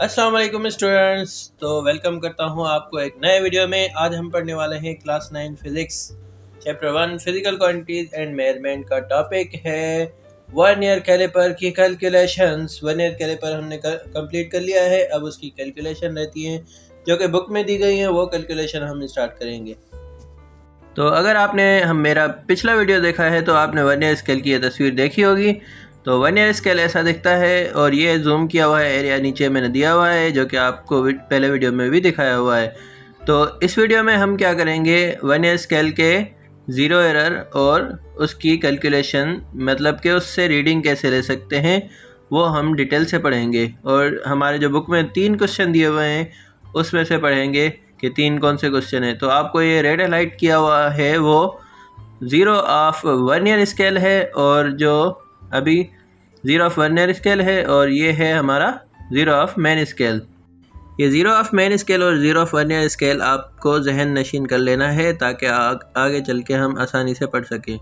अस्सलाम वालेकुम स्टूडेंट्स। तो वेलकम करता हूँ आपको एक नए वीडियो में। आज हम पढ़ने वाले हैं class 9 physics chapter 1 physical quantities and measurement का टॉपिक है वर्नियर कैलिपर की कैलकुलेशंस। वर्नियर कैलिपर हमने कंप्लीट कर लिया है, अब उसकी कैलकुलेशन रहती है जो कि बुक में दी गई है, वो कैलकुलेशन हम स्टार्ट करेंगे। तो अगर आपने मेरा पिछला वीडियो देखा है तो आपने वर्नियर स्केल की ये तस्वीर देखी होगी। तो वर्नियर स्केल ऐसा दिखता है और ये जूम किया हुआ है एरिया नीचे मैंने दिया हुआ है, जो कि आपको पहले वीडियो में भी दिखाया हुआ है। तो इस वीडियो में हम क्या करेंगे, वर्नियर स्केल के ज़ीरो एरर और उसकी कैलकुलेशन, मतलब कि उससे रीडिंग कैसे ले सकते हैं, वो हम डिटेल से पढ़ेंगे। और हमारे जो बुक में 3 क्वेश्चन दिए हुए हैं उसमें से पढ़ेंगे कि 3 कौन से क्वेश्चन है। तो आपको ये रेड हाईलाइट किया हुआ है वो ज़ीरो ऑफ वर्नियर स्केल है, और जो अभी ज़ीरो ऑफ वर्नियर स्केल है, और ये है हमारा ज़ीरो ऑफ मेन स्केल। ये ज़ीरो ऑफ मेन स्केल और ज़ीरो ऑफ वर्नियर स्केल आपको जहन नशीन कर लेना है ताकि आगे चल के हम आसानी से पढ़ सकें।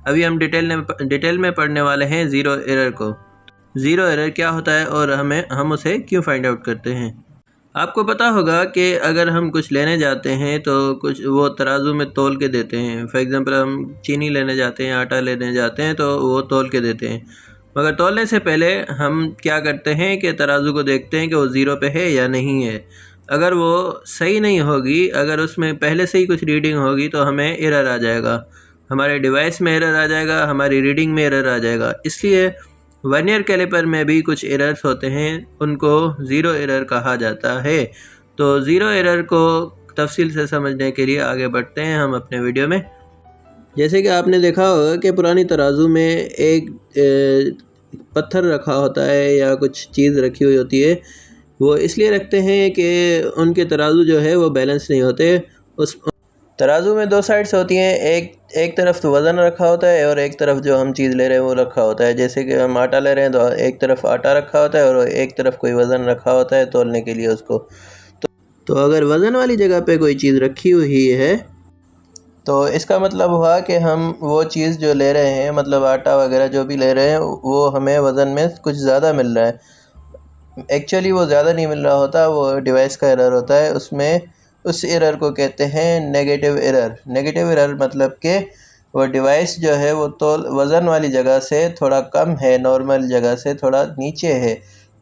अभी हम डिटेल में पढ़ने वाले हैं ज़ीरो एरर को। ज़ीरो एरर क्या होता है और हम उसे क्यों फाइंड आउट करते हैं। आपको पता होगा कि अगर हम कुछ लेने जाते हैं तो कुछ वो तराजू में तोल के देते हैं। फॉर एग्ज़ाम्पल हम चीनी लेने जाते हैं, आटा लेने जाते हैं तो वो तोल के देते हैं, मगर तोलने से पहले हम क्या करते हैं कि तराजू को देखते हैं कि वो ज़ीरो पे है या नहीं है। अगर वो सही नहीं होगी, अगर उसमें पहले से ही कुछ रीडिंग होगी तो हमें एरर आ जाएगा, हमारे डिवाइस में एरर आ जाएगा, हमारी रीडिंग में एरर आ जाएगा। इसलिए वर्नियर कैलिपर में भी कुछ एरर्स होते हैं, उनको ज़ीरो एरर कहा जाता है। तो ज़ीरो एरर को तफसील से समझने के लिए आगे बढ़ते हैं हम अपने वीडियो में। जैसे कि आपने देखा होगा कि पुरानी तराजू में एक पत्थर रखा होता है या कुछ चीज़ रखी हुई होती है। वो इसलिए रखते हैं कि उनके तराजू जो है वो बैलेंस नहीं होते। उस तराजू में 2 साइड्स होती हैं, एक तरफ तो वज़न रखा होता है और एक तरफ जो हम चीज़ ले रहे हैं वो रखा होता है। जैसे कि हम आटा ले रहे हैं तो एक तरफ आटा रखा होता है और एक तरफ कोई वज़न रखा होता है तोलने के लिए उसको। तो अगर वज़न वाली जगह पे कोई चीज़ रखी हुई है तो इसका मतलब हुआ कि हम वो चीज़ जो ले रहे हैं, मतलब आटा वगैरह जो भी ले रहे हैं, वो हमें वज़न में कुछ ज़्यादा मिल रहा है। एक्चुअली वो ज़्यादा नहीं मिल रहा होता, वो डिवाइस का एरर होता है। उस एरर को कहते हैं नेगेटिव एरर। नेगेटिव एरर मतलब कि वो डिवाइस जो है वो तो वज़न वाली जगह से थोड़ा कम है, नॉर्मल जगह से थोड़ा नीचे है,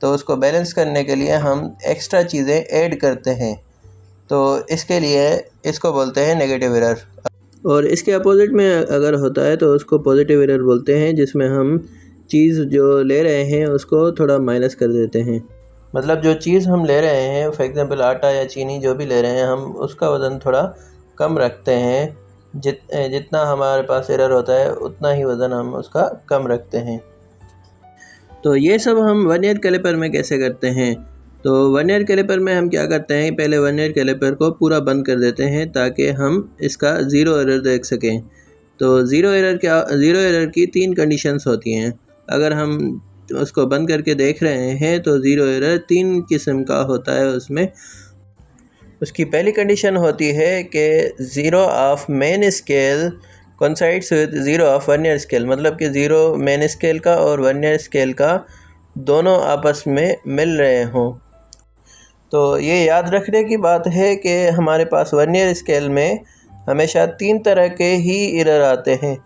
तो उसको बैलेंस करने के लिए हम एक्स्ट्रा चीज़ें ऐड करते हैं। तो इसके लिए इसको बोलते हैं नेगेटिव एरर। और इसके अपोजिट में अगर होता है तो उसको पॉजिटिव एरर बोलते हैं, जिसमें हम चीज़ जो ले रहे हैं उसको थोड़ा माइनस कर देते हैं। मतलब जो चीज़ हम ले रहे हैं, फॉर एग्ज़ाम्पल आटा या चीनी जो भी ले रहे हैं, हम उसका वज़न थोड़ा कम रखते हैं। जितना हमारे पास एरर होता है उतना ही वज़न हम उसका कम रखते हैं। तो ये सब हम वर्नियर कैलिपर में कैसे करते हैं। तो वर्नियर कैलिपर में हम क्या करते हैं, पहले वर्नियर कैलिपर को पूरा बंद कर देते हैं ताकि हम इसका ज़ीरो एरर देख सकें। तो ज़ीरो एरर की 3 कंडीशंस होती हैं। अगर हम उसको बंद करके देख रहे हैं तो ज़ीरो एरर 3 किस्म का होता है। उसकी पहली कंडीशन होती है कि zero of main scale coincides with zero of vernier scale, मतलब कि ज़ीरो मेन स्केल का और वर्नियर स्केल का दोनों आपस में मिल रहे हों। तो ये याद रखने की बात है कि हमारे पास वर्नियर स्केल में हमेशा 3 तरह के ही एरर आते हैं।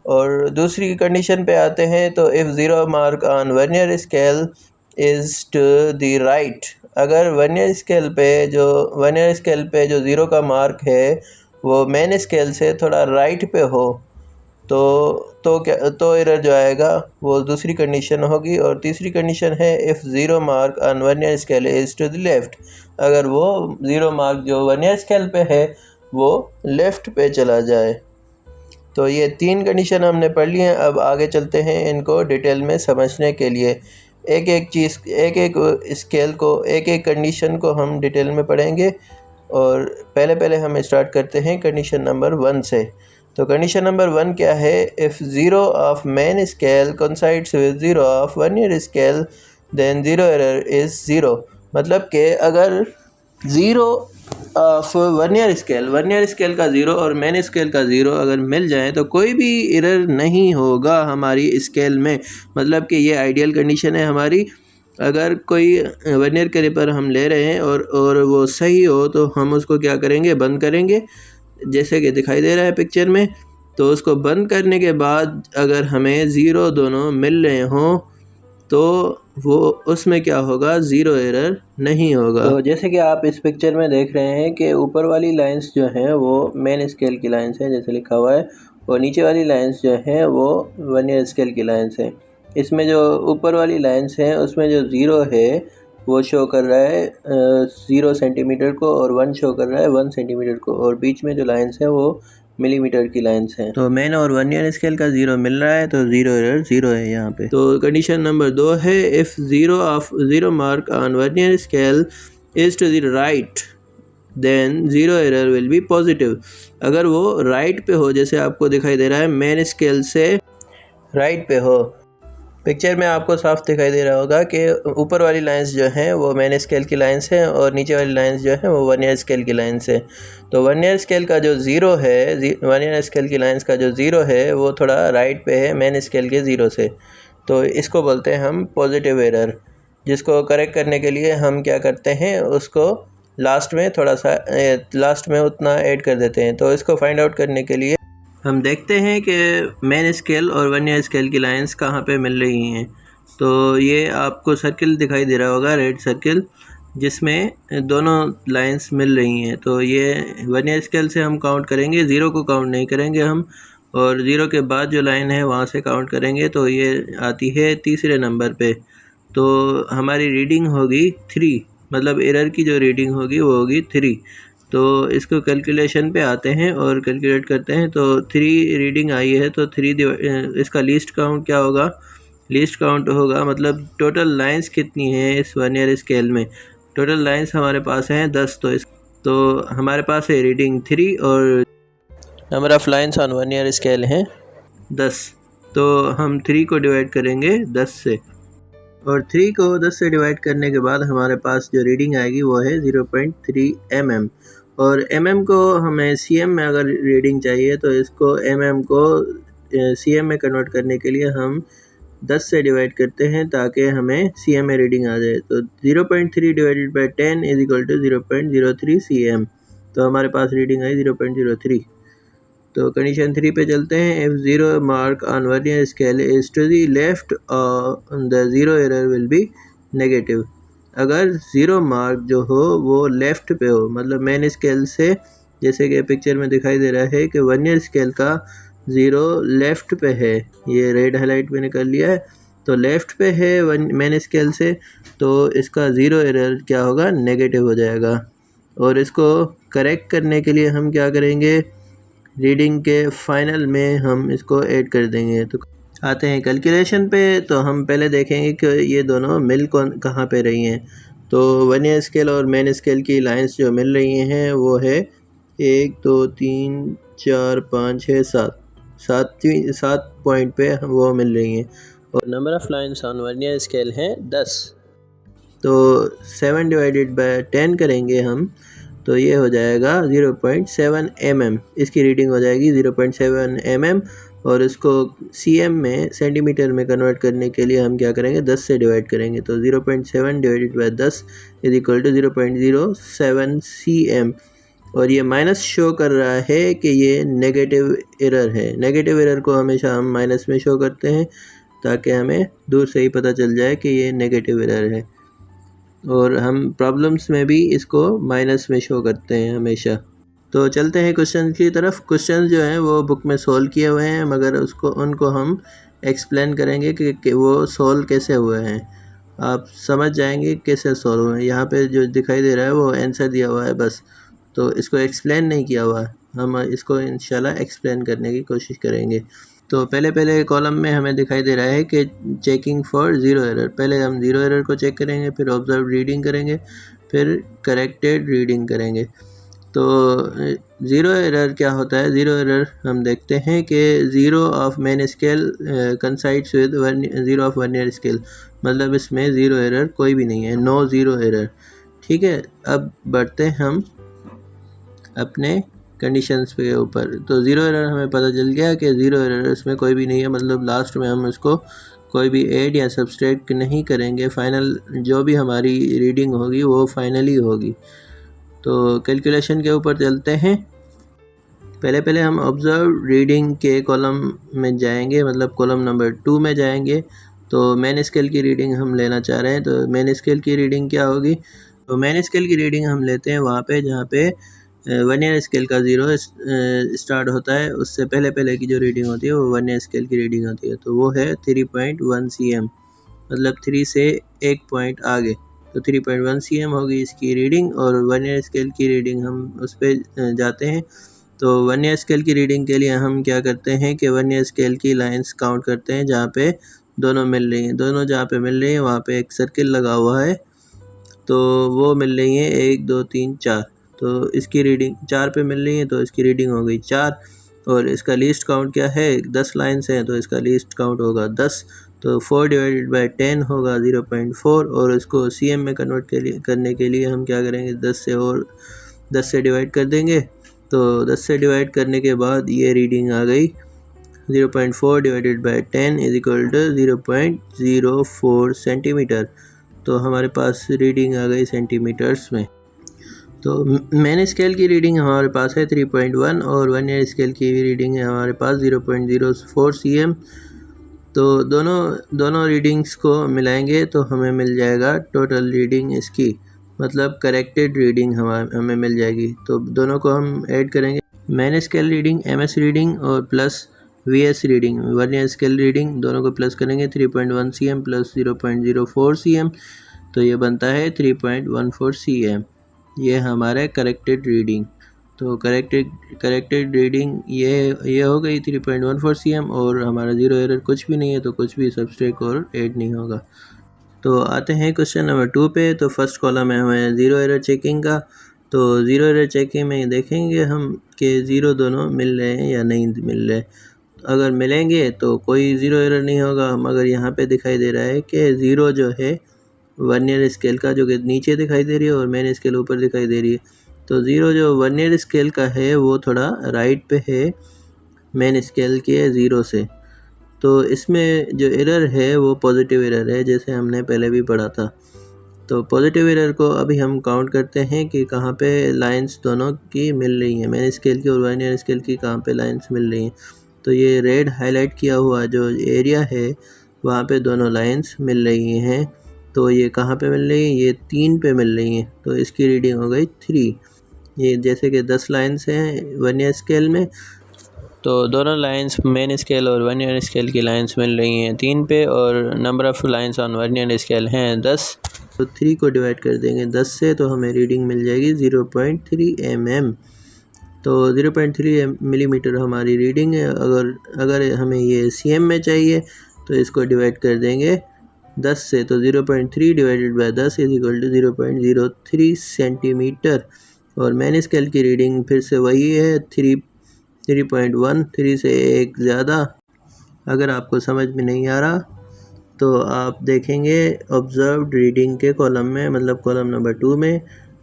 और दूसरी कंडीशन पे आते हैं तो if zero mark on vernier scale is to the right, अगर वर्नियर स्केल पे जो ज़ीरो का मार्क है वो मेन स्केल से थोड़ा राइट पे हो तो एरर जो आएगा वो दूसरी कंडीशन होगी। और तीसरी कंडीशन है if zero mark on vernier scale is to the left, अगर वो ज़ीरो मार्क जो वर्नियर स्केल पे है वो लेफ़्ट पे चला जाए। तो ये 3 कंडीशन हमने पढ़ ली हैं। अब आगे चलते हैं इनको डिटेल में समझने के लिए। एक स्केल को, एक कंडीशन को हम डिटेल में पढ़ेंगे। और पहले हम स्टार्ट करते हैं कंडीशन नंबर 1 से। तो कंडीशन नंबर 1 क्या है, if zero of main scale coincides with zero of vernier scale then zero error is zero. मतलब कि अगर ज़ीरो ऑफ वर्नियर स्केल का ज़ीरो और मेन स्केल का ज़ीरो अगर मिल जाए तो कोई भी एरर नहीं होगा हमारी स्केल में। मतलब कि ये आइडियल कंडीशन है हमारी। अगर कोई वर्नियर कैलिपर हम ले रहे हैं और वो सही हो तो हम उसको क्या करेंगे, बंद करेंगे, जैसे कि दिखाई दे रहा है पिक्चर में। तो उसको बंद करने के बाद अगर हमें ज़ीरो दोनों मिल रहे हों तो वो उसमें क्या होगा, ज़ीरो एरर नहीं होगा। तो जैसे कि आप इस पिक्चर में देख रहे हैं कि ऊपर वाली लाइंस जो हैं वो मेन स्केल की लाइंस हैं जैसे लिखा हुआ है, और नीचे वाली लाइंस जो हैं वो वर्नियर स्केल की लाइंस हैं। इसमें जो ऊपर वाली लाइंस हैं उसमें जो ज़ीरो है वो शो कर रहा है 0 सेंटीमीटर को, और 1 शो कर रहा है 1 सेंटीमीटर को, और बीच में जो लाइंस है वो मिलीमीटर की लाइंस हैं। तो मेन और वर्नियर स्केल का ज़ीरो मिल रहा है तो ज़ीरो एरर ज़ीरो है यहाँ पे। तो कंडीशन नंबर 2 है, if zero mark on vernier scale is to the right then zero error will be positive. अगर वो राइट पे हो, जैसे आपको दिखाई दे रहा है मेन स्केल से राइट पे हो, पिक्चर में आपको साफ दिखाई दे रहा होगा कि ऊपर वाली लाइंस जो हैं वो मेन स्केल की लाइंस हैं और नीचे वाली लाइंस जो हैं वो वर्नियर स्केल की लाइंस हैं। तो वर्नियर स्केल का जो ज़ीरो है, वर्नियर स्केल की लाइंस का जो ज़ीरो है वो थोड़ा राइट पे है मेन स्केल के ज़ीरो से, तो इसको बोलते हैं हम पॉजिटिव एरर। जिसको करेक्ट करने के लिए हम क्या करते हैं, उसको लास्ट में थोड़ा सा लास्ट में उतना ऐड कर देते हैं। तो इसको फाइंड आउट करने के लिए हम देखते हैं कि मेन स्केल और वर्नियर स्केल की लाइंस कहाँ पे मिल रही हैं। तो ये आपको सर्किल दिखाई दे रहा होगा, रेड सर्किल, जिसमें दोनों लाइंस मिल रही हैं। तो ये वर्नियर स्केल से हम काउंट करेंगे, ज़ीरो को काउंट नहीं करेंगे हम, और ज़ीरो के बाद जो लाइन है वहाँ से काउंट करेंगे। तो ये आती है तीसरे नंबर पे। तो हमारी रीडिंग होगी 3, मतलब एरर की जो रीडिंग होगी वो होगी 3। तो इसको कैलकुलेशन पे आते हैं और कैलकुलेट करते हैं। तो 3 रीडिंग आई है तो 3 इसका लीस्ट काउंट क्या होगा, लीस्ट काउंट होगा मतलब टोटल लाइंस कितनी है इस वर्नियर स्केल में। टोटल लाइंस हमारे पास हैं 10, तो हमारे पास है रीडिंग 3 और number of lines on vernier scale हैं 10। तो हम 3 को डिवाइड करेंगे 10 से, और 3 को 10 से डिवाइड करने के बाद हमारे पास जो रीडिंग आएगी वो है 0.3 mm। और mm को हमें cm में अगर रीडिंग चाहिए तो इसको mm को cm में कन्वर्ट करने के लिए हम 10 से डिवाइड करते हैं ताकि हमें cm में रीडिंग आ जाए। तो 0.3 divided by 10 is equal to 0.03 cm। तो हमारे पास रीडिंग आई 0.03। तो कंडीशन 3 पे चलते हैं, if zero mark on vernier scale is to the left the zero error will be negative. अगर ज़ीरो मार्क जो हो वो लेफ़्ट पे हो, मतलब मेन स्केल से, जैसे कि पिक्चर में दिखाई दे रहा है कि वर्नियर स्केल का ज़ीरो लेफ़्ट पे है, ये रेड हाईलाइट मैंने कर लिया है, तो लेफ़्ट पे है मेन स्केल से, तो इसका ज़ीरो एरर क्या होगा, नेगेटिव हो जाएगा। और इसको करेक्ट करने के लिए हम क्या करेंगे, रीडिंग के फाइनल में हम इसको ऐड कर देंगे। तो आते हैं कैलकुलेशन पे, तो हम पहले देखेंगे कि ये दोनों मिल कहाँ पे रही हैं। तो वर्नियर स्केल और मेन स्केल की लाइंस जो मिल रही हैं वो है 1 2 3 4 5 6 7 पॉइंट पे वो मिल रही हैं, और number of lines on vernier scale हैं 10। तो 7 डिवाइडेड बाय 10 करेंगे हम, तो ये हो जाएगा 0.7 mm, इसकी रीडिंग हो जाएगी 0.7 mm। और इसको cm में, सेंटीमीटर में कन्वर्ट करने के लिए हम क्या करेंगे, 10 से डिवाइड करेंगे। तो 0.7 divided by 10 is equal to 0.07 cm। और ये माइनस शो कर रहा है कि ये नेगेटिव एरर है। नेगेटिव एरर को हमेशा हम माइनस में शो करते हैं ताकि हमें दूर से ही पता चल जाए कि ये नेगेटिव एरर है, और हम प्रॉब्लम्स में भी इसको माइनस में शो करते हैं हमेशा। तो चलते हैं क्वेश्चन की तरफ। क्वेश्चन जो हैं वो बुक में सोल्व किए हुए हैं, मगर उनको हम एक्सप्लेन करेंगे कि वो सोल्व कैसे हुए हैं। आप समझ जाएंगे कैसे सोल्व हुए हैं। यहाँ पे जो दिखाई दे रहा है वो आंसर दिया हुआ है बस, तो इसको एक्सप्लेन नहीं किया हुआ है। हम इसको इंशाल्लाह एक्सप्लेन करने की कोशिश करेंगे। तो पहले कॉलम में हमें दिखाई दे रहा है कि चेकिंग फॉर ज़ीरो एरर। पहले हम ज़ीरो एरर को चेक करेंगे, फिर ऑब्जर्व रीडिंग करेंगे, फिर करेक्टेड रीडिंग करेंगे। तो ज़ीरो एरर क्या होता है, ज़ीरो एरर हम देखते हैं कि zero of main scale coincides with zero of vernier scale, मतलब इसमें ज़ीरो एरर कोई भी नहीं है, नो ज़ीरो एरर। ठीक है, अब बढ़ते हैं हम अपने कंडीशंस के ऊपर। तो ज़ीरो एरर हमें पता चल गया कि ज़ीरो एरर इसमें कोई भी नहीं है, मतलब लास्ट में हम इसको कोई भी ऐड या सब्सट्रैक्ट नहीं करेंगे। फाइनल जो भी हमारी रीडिंग होगी वो फाइनली होगी। तो कैलकुलेशन के ऊपर चलते हैं। पहले हम ऑब्ज़र्व रीडिंग के कॉलम में जाएंगे, मतलब कॉलम नंबर 2 में जाएंगे। तो मेन स्केल की रीडिंग हम लेना चाह रहे हैं। तो मेन स्केल की रीडिंग क्या होगी? तो मेन स्केल की रीडिंग हम लेते हैं वहाँ पे जहाँ पे वर्नियर स्केल का 0 स्टार्ट होता है। उससे पहले की जो रीडिंग होती है वो वर्नियर स्केल की रीडिंग होती है। तो वो है 3.1 cm, मतलब 3 से 1 पॉइंट आगे। तो 3.1 cm होगी इसकी रीडिंग। और वर्नियर स्केल की रीडिंग हम उस पर जाते हैं। तो वर्नियर स्केल की रीडिंग के लिए हम क्या करते हैं कि वर्नियर स्केल की लाइंस काउंट करते हैं जहाँ पे दोनों मिल रही हैं। दोनों जहाँ पे मिल रही हैं वहाँ पे एक सर्किल लगा हुआ है। तो वो मिल रही है 1 2 3 4। तो इसकी रीडिंग 4 पे मिल रही है, तो इसकी रीडिंग हो गई 4। और इसका लीस्ट काउंट क्या है? 10 लाइन्स हैं तो इसका लीस्ट काउंट होगा 10। तो 4 डिवाइडेड बाई 10 होगा 0.4। और इसको cm में कन्वर्ट करने के लिए हम क्या करेंगे? 10 से डिवाइड कर देंगे। तो 10 से डिवाइड करने के बाद ये रीडिंग आ गई 0.4 divided by 10 is equal to 0.04 centimetre. तो हमारे पास रीडिंग आ गई सेंटीमीटर्स में। तो मेन स्केल की रीडिंग हमारे पास है 3.1 और वर्नियर स्केल की रीडिंग है हमारे पास 0.04 cm। तो दोनों रीडिंग्स को मिलाएंगे तो हमें मिल जाएगा टोटल रीडिंग इसकी, मतलब करेक्टेड रीडिंग हमें मिल जाएगी। तो दोनों को हम ऐड करेंगे, main scale reading, MS reading और plus VS reading, vernier scale reading, दोनों को प्लस करेंगे 3.1 cm प्लस 0.04 cm। तो ये बनता है 3.14 cm। ये हमारे करेक्टेड रीडिंग। तो करेक्टेड रीडिंग ये हो गई 3.14 cm। और हमारा ज़ीरो एरर कुछ भी नहीं है, तो कुछ भी सब्सट्रैक्ट और ऐड नहीं होगा। तो आते हैं क्वेश्चन नंबर 2 पे। तो फर्स्ट कॉलम है हमें ज़ीरो एरर चेकिंग का। तो ज़ीरो एरर चेकिंग में देखेंगे हम कि ज़ीरो दोनों मिल रहे हैं या नहीं मिल रहे। अगर मिलेंगे तो कोई ज़ीरो एरर नहीं होगा। हम अगर यहाँ पे दिखाई दे रहा है कि ज़ीरो जो है वर्नियर स्केल का जो कि नीचे दिखाई दे रही है और मेन स्केल ऊपर दिखाई दे रही है। तो ज़ीरो जो वर्नियर स्केल का है वो थोड़ा राइट पे है मेन स्केल के ज़ीरो से। तो इसमें जो एरर है वो पॉजिटिव एरर है, जैसे हमने पहले भी पढ़ा था। तो पॉजिटिव एरर को अभी हम काउंट करते हैं कि कहाँ पे लाइंस दोनों की मिल रही हैं, मेन स्केल की और वर्नियर स्केल की कहाँ पे लाइंस मिल रही हैं। तो ये रेड हाईलाइट किया हुआ जो एरिया है वहाँ पे दोनों लाइंस मिल रही हैं। तो ये कहाँ पे मिल रही है? ये 3 पे मिल रही हैं। तो इसकी रीडिंग हो गई 3। ये जैसे कि 10 लाइंस हैं वर्नियर स्केल में, तो दोनों लाइंस मेन स्केल और वर्नियर स्केल की लाइंस मिल रही हैं 3 पे। और number of lines on vernier scale हैं 10। तो 3 को डिवाइड कर देंगे 10 से, तो हमें रीडिंग मिल जाएगी 0.3 mm। तो 0.3 मिलीमीटर हमारी रीडिंग है। अगर हमें ये cm में चाहिए तो इसको डिवाइड कर देंगे 10 से। तो 0.3 divided by 10 is equal to 0.03 centimetre. और मेन स्केल की रीडिंग फिर से वही है 3.1, 3 से एक ज़्यादा। अगर आपको समझ में नहीं आ रहा तो आप देखेंगे ऑब्जर्व्ड रीडिंग के कॉलम में, मतलब कॉलम नंबर 2 में।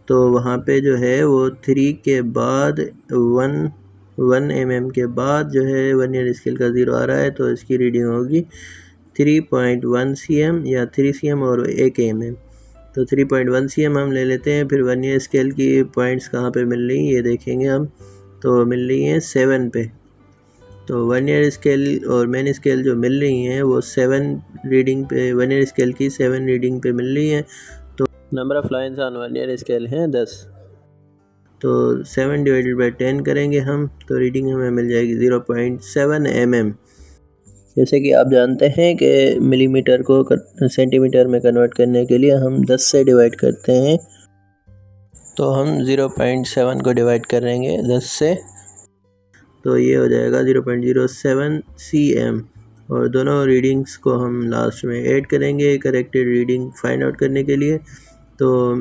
तो वहाँ पे जो है वो 3 के बाद 1 mm के बाद जो है वर्नियर स्केल का 0 आ रहा है। तो इसकी रीडिंग होगी 3.1 cm या 3 cm और 1 mm। तो 3.1 cm हम ले लेते हैं। फिर वर्नियर स्केल की पॉइंट्स कहाँ पे मिल रही ये देखेंगे हम। तो मिल रही हैं 7 पे। तो वर्नियर स्केल और मेन स्केल जो मिल रही हैं वो 7 रीडिंग पे, वर्नियर स्केल की 7 रीडिंग पे मिल रही हैं। तो number of lines on vernier scale हैं 10। तो 7 डिवाइडेड बाई 10 करेंगे हम, तो रीडिंग हमें मिल जाएगी 0.7 mm। जैसे कि आप जानते हैं कि मिलीमीटर को सेंटीमीटर में कन्वर्ट करने के लिए हम 10 से डिवाइड करते हैं। तो हम 0.7 को डिवाइड करेंगे 10 से, तो ये हो जाएगा 0.07 cm। और दोनों रीडिंग्स को हम लास्ट में ऐड करेंगे करेक्टेड रीडिंग फाइंड आउट करने के लिए। तो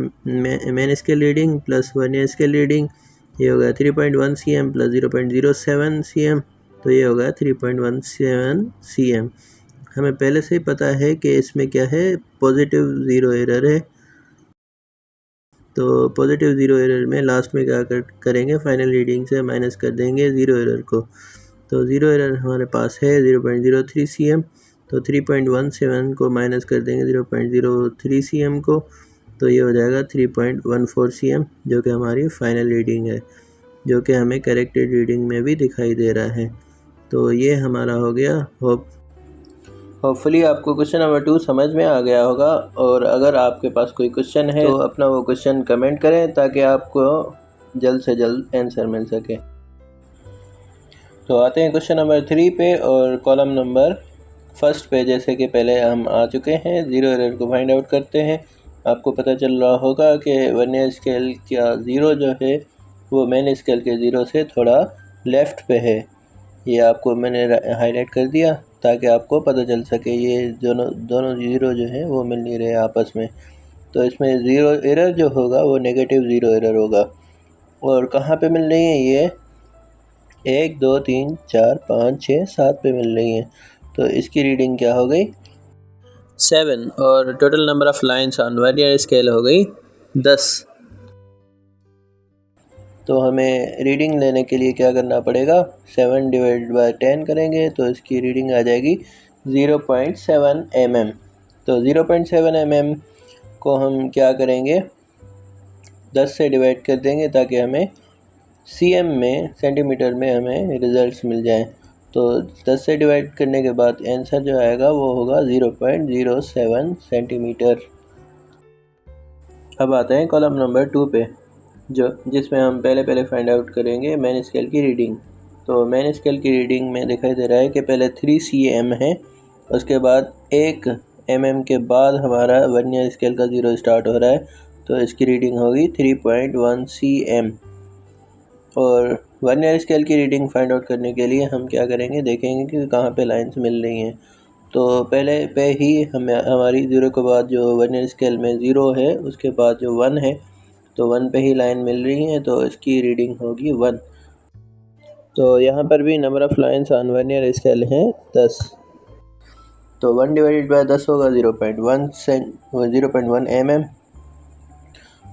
main scale reading plus vernier scale reading ये हो गया 3.1 cm प्लस 0.07 cm। तो ये हो गया 3.17 cm। हमें पहले से ही पता है कि इसमें क्या है, पॉजिटिव ज़ीरो एरर है। तो पॉजिटिव ज़ीरो एरर में लास्ट में क्या करेंगे, फाइनल रीडिंग से माइनस कर देंगे ज़ीरो एरर को। तो ज़ीरो एरर हमारे पास है 0.03 cm। तो 3.17 को माइनस कर देंगे 0.03 cm को, तो ये हो जाएगा 3.14 cm, जो कि हमारी फाइनल रीडिंग है, जो कि हमें करेक्टेड रीडिंग में भी दिखाई दे रहा है। तो ये हमारा हो गया। होपफुली आपको क्वेश्चन नंबर 2 समझ में आ गया होगा, और अगर आपके पास कोई क्वेश्चन है तो अपना वो क्वेश्चन कमेंट करें ताकि आपको जल्द से जल्द आंसर मिल सके। तो आते हैं क्वेश्चन नंबर 3 पे, और कॉलम नंबर फर्स्ट पे जैसे कि पहले हम आ चुके हैं, ज़ीरो एरर को फाइंड आउट करते हैं। आपको पता चल रहा होगा कि वर्नियर स्केल का ज़ीरो जो है वो मेन स्केल के ज़ीरो से थोड़ा लेफ़्ट पे है। ये आपको मैंने हाईलाइट कर दिया ताकि आपको पता चल सके ये दोनों ज़ीरो जो है वो मिल नहीं रहे आपस में। तो इसमें ज़ीरो एरर जो होगा वो नेगेटिव ज़ीरो एरर होगा। और कहाँ पे मिल रही है ये? 1 2 3 4 5 6 7 पे मिल रही है। तो इसकी रीडिंग क्या हो गई? 7, और total number of lines on vernier scale हो गई 10। तो हमें रीडिंग लेने के लिए क्या करना पड़ेगा? 7 डिवाइडेड बाय 10 करेंगे तो इसकी रीडिंग आ जाएगी 0.7 mm। तो 0.7 mm को हम क्या करेंगे? 10 से डिवाइड कर देंगे ताकि हमें cm में, सेंटीमीटर में हमें रिजल्ट्स मिल जाएं। तो 10 से डिवाइड करने के बाद आंसर जो आएगा वो होगा 0.07 सेंटीमीटर। अब आते हैं कॉलम नंबर 2 पे, जिसमें हम पहले फाइंड आउट करेंगे मेन स्केल की रीडिंग। तो मेन स्केल की रीडिंग में दिखाई दे रहा है कि पहले 3 cm है, उसके बाद 1 mm के बाद हमारा वर्नियर स्केल का ज़ीरो स्टार्ट हो रहा है, तो इसकी रीडिंग होगी 3.1 cm। और वर्नियर स्केल की रीडिंग फाइंड आउट करने के लिए हम क्या करेंगे? देखेंगे कि कहाँ पे लाइंस मिल रही हैं। तो पहले पे ही हमारी ज़ीरो के बाद जो वर्नियर स्केल में ज़ीरो है उसके बाद जो 1 है, तो 1 पे ही लाइन मिल रही है, तो इसकी रीडिंग होगी 1। तो यहाँ पर भी number of lines on vernier scale हैं 10। तो 1 डिवाइडेड बाय 10 होगा 0.1 mm,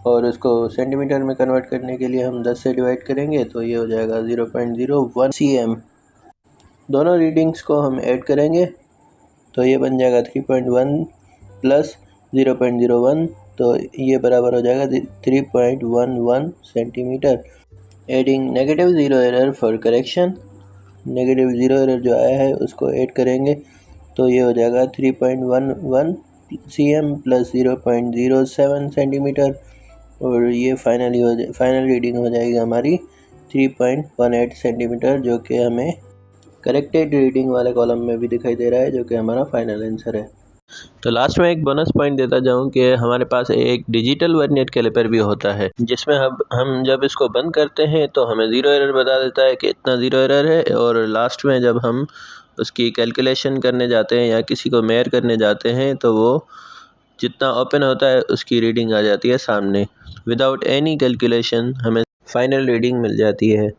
और उसको सेंटीमीटर में कन्वर्ट करने के लिए हम 10 से डिवाइड करेंगे तो ये हो जाएगा 0.01 cm। दोनों रीडिंग्स को हम ऐड करेंगे तो ये बन जाएगा 3.1 प्लस 0.01, तो ये बराबर हो जाएगा 3.11 centimetre. Adding negative zero error for correction, negative zero error जो आया है उसको ऐड करेंगे तो ये हो जाएगा 3.11 cm प्लस 0.07 सेंटीमीटर, और ये फाइनल रीडिंग हो जाएगी हमारी 3.18 सेंटीमीटर, जो कि हमें करेक्टेड रीडिंग वाले कॉलम में भी दिखाई दे रहा है, जो कि हमारा फाइनल आंसर है। तो लास्ट में एक बोनस पॉइंट देता जाऊं कि हमारे पास एक डिजिटल वर्नियर कैलिपर भी होता है, जिसमें हम जब इसको बंद करते हैं तो हमें ज़ीरो एरर बता देता है कि इतना ज़ीरो एरर है, और लास्ट में जब हम उसकी कैलकुलेशन करने जाते हैं या किसी को मेयर करने जाते हैं तो वो जितना ओपन होता है उसकी रीडिंग आ जाती है सामने। विदाउट एनी कैलकुलेशन हमें फाइनल रीडिंग मिल जाती है।